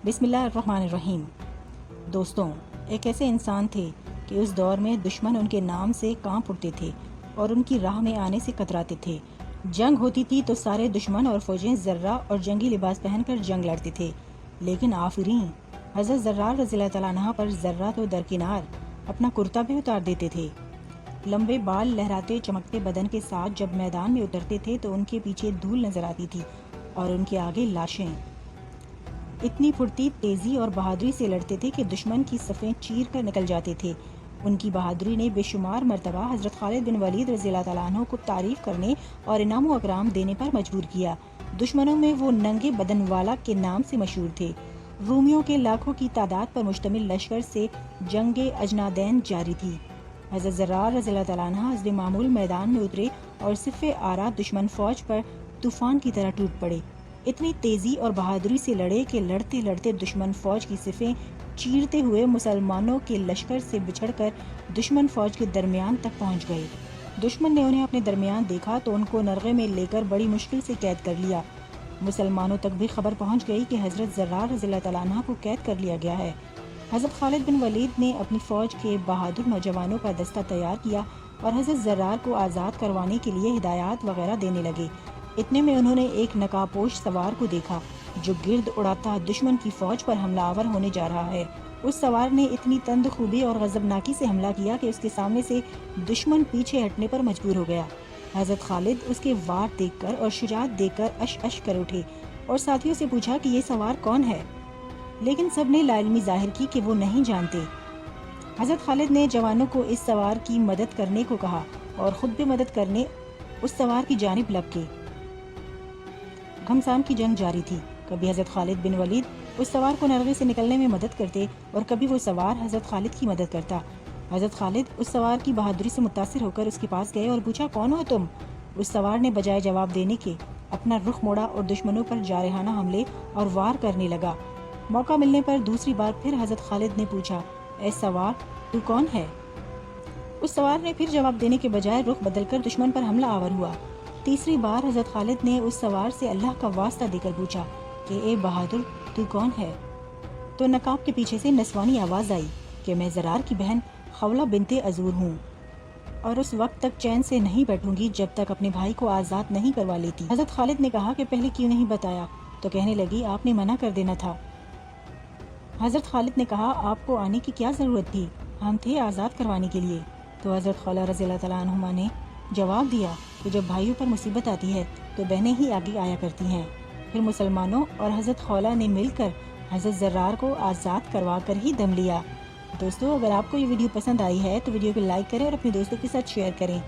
بسم اللہ الرحمن الرحیم۔ دوستوں، ایک ایسے انسان تھے کہ اس دور میں دشمن ان کے نام سے کانپ اٹھتے تھے اور ان کی راہ میں آنے سے کتراتے تھے۔ جنگ ہوتی تھی تو سارے دشمن اور فوجیں ذرہ اور جنگی لباس پہن کر جنگ لڑتے تھے، لیکن آفرین حضرت زرار رضی اللہ تعالیٰ عنہ پر ذرہ تو درکنار اپنا کرتا بھی اتار دیتے تھے۔ لمبے بال لہراتے چمکتے بدن کے ساتھ جب میدان میں اترتے تھے تو ان کے پیچھے دھول نظر آتی تھی اور ان کے آگے لاشیں۔ اتنی پھرتی، تیزی اور بہادری سے لڑتے تھے کہ دشمن کی صفیں چیر کر نکل جاتے تھے۔ ان کی بہادری نے بے شمار مرتبہ حضرت خالد بن ولید رضی اللہ تعالیٰ عنہ کو تعریف کرنے اور انعام و اکرام دینے پر مجبور کیا۔ دشمنوں میں وہ ننگے بدن والا کے نام سے مشہور تھے۔ رومیوں کے لاکھوں کی تعداد پر مشتمل لشکر سے جنگ اجنادین جاری تھی۔ حضرت زرار رضی اللہ تعالیٰ عنہ حسب معمول میدان میں اترے اور صف آرا دشمن فوج پر طوفان کی طرح ٹوٹ پڑے۔ اتنی تیزی اور بہادری سے لڑے کہ لڑتے لڑتے دشمن فوج کی صفیں چیرتے ہوئے مسلمانوں کے لشکر سے بچھڑ کر دشمن فوج کے درمیان تک پہنچ گئے۔ دشمن نے انہیں اپنے درمیان دیکھا تو ان کو نرغے میں لے کر بڑی مشکل سے قید کر لیا۔ مسلمانوں تک بھی خبر پہنچ گئی کہ حضرت زرار رضی اللہ تعالیٰ عنہ کو قید کر لیا گیا ہے۔ حضرت خالد بن ولید نے اپنی فوج کے بہادر نوجوانوں کا دستہ تیار کیا اور حضرت زرار کو آزاد کروانے کے لیے ہدایات وغیرہ دینے لگے۔ اتنے میں انہوں نے ایک نقابپوش سوار کو دیکھا جو گرد اڑاتا دشمن کی فوج پر حملہ آور ہونے جا رہا ہے۔ اس سوار نے اتنی تند خوبی اور غضبناکی سے حملہ کیا کہ اس کے سامنے سے دشمن پیچھے ہٹنے پر مجبور ہو گیا۔ حضرت خالد اس کے وار دیکھ کر اور شجاعت دیکھ کر اش اش کر اٹھے اور ساتھیوں سے پوچھا کہ یہ سوار کون ہے، لیکن سب نے لا علمی ظاہر کی کہ وہ نہیں جانتے۔ حضرت خالد نے جوانوں کو اس سوار کی مدد کرنے کو کہا اور خود بھی مدد کرنے اس سوار کی جانب لپکے۔ گھمسان کی جنگ جاری تھی۔ کبھی حضرت خالد بن ولید اس سوار کو نرغے سے نکلنے میں مدد کرتے اور کبھی وہ سوار حضرت خالد کی مدد کرتا۔ حضرت خالد اس سوار کی بہادری سے متاثر ہو کر اس کے پاس گئے اور پوچھا، کون ہو تم؟ اس سوار نے بجائے جواب دینے کے اپنا رخ موڑا اور دشمنوں پر جارحانہ حملے اور وار کرنے لگا۔ موقع ملنے پر دوسری بار پھر حضرت خالد نے پوچھا، اے سوار، تو کون ہے؟ اس سوار نے پھر جواب دینے کے بجائے رخ بدل کر دشمن پر حملہ آور ہوا۔ تیسری بار حضرت خالد نے اس سوار سے اللہ کا واسطہ دے کر پوچھا کہ اے بہادر، تو کون ہے؟ تو نقاب کے پیچھے سے نسوانی آواز آئی کہ میں زرار کی بہن خولہ بنت عذور ہوں اور اس وقت تک چین سے نہیں بیٹھوں گی جب تک اپنے بھائی کو آزاد نہیں کروا لیتی۔ حضرت خالد نے کہا کہ پہلے کیوں نہیں بتایا؟ تو کہنے لگی، آپ نے منع کر دینا تھا۔ حضرت خالد نے کہا، آپ کو آنے کی کیا ضرورت تھی؟ ہم تھے آزاد کروانے کے لیے۔ تو حضرت خولہ رضی اللہ تعالیٰ عنہما نے جواب دیا کہ جب بھائیوں پر مصیبت آتی ہے تو بہنیں ہی آگے آیا کرتی ہیں۔ پھر مسلمانوں اور حضرت خولہ نے مل کر حضرت زرار کو آزاد کروا کر ہی دم لیا۔ دوستو، اگر آپ کو یہ ویڈیو پسند آئی ہے تو ویڈیو کو لائک کریں اور اپنے دوستوں کے ساتھ شیئر کریں۔